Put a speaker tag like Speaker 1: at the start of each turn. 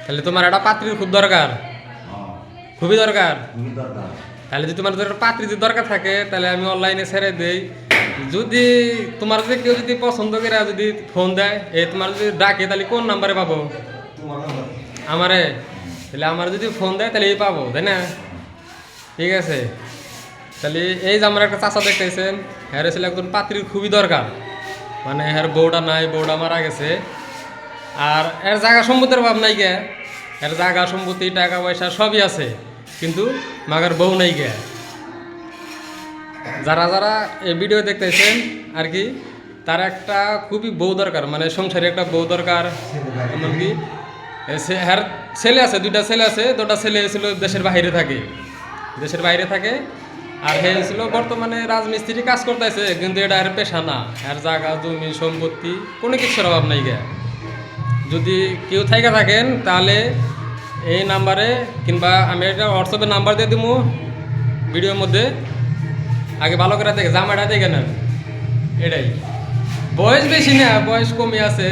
Speaker 1: তাহলে তোমার একটা পাত্রীর খুব দরকার, খুবই দরকার।
Speaker 2: খুবই দরকার।
Speaker 1: তাহলে যদি তোমার একটা পাত্রী যদি দরকার থাকে তাহলে আমি অনলাইনে ছেড়ে দেই। যদি তোমার যদি কেউ যদি পছন্দ করে যদি ফোন দেয়, তোমার যদি ডাকে তাহলে কোন নাম্বারে পাবো?
Speaker 2: তোমার নাম্বার।
Speaker 1: আমারে, তাহলে আমার যদি ফোন দেয় তাহলে এই পাবো, তাই না? ঠিক আছে, তাহলে এই যে আমার একটা চাচা দেখতেছেন, হ্যাঁ ছিল একজন পাত্রীর খুবই দরকার, মানে হ্যাঁ বউটা নাই, বউটা মারা গেছে। আর এর জায়গা সম্পত্তির অভাব নাই গে, এর জায়গা সম্পত্তি টাকা পয়সা সবই আছে, কিন্তু মাগার বউ নাই গে। যারা যারা এই ভিডিও দেখতেছেন আর কি, তার একটা খুবই বউ দরকার, মানে সংসারে একটা বউ দরকার। এমনকি হ্যার ছেলে আছে, দুইটা ছেলে আছে, দুটা ছেলে ছিল দেশের বাইরে থাকে, দেশের বাইরে থাকে। আর হে ছিল বর্তমানে রাজমিস্ত্রি কাজ করতেছে, কিন্তু এটা এর পেশা না, এর জায়গা জমি সম্পত্তি কোনো কিছুর অভাব নাই গে। যদি কেউ থাইকা থাকেন তাহলে এই নাম্বারে, কিংবা আমি একটা হোয়াটসঅ্যাপে নাম্বার দিয়ে দিব ভিডিওর মধ্যে, আগে ভালো করে দেখে জামাটা দেখে নেন। এটাই, বয়স বেশি না, বয়স কমই আছে।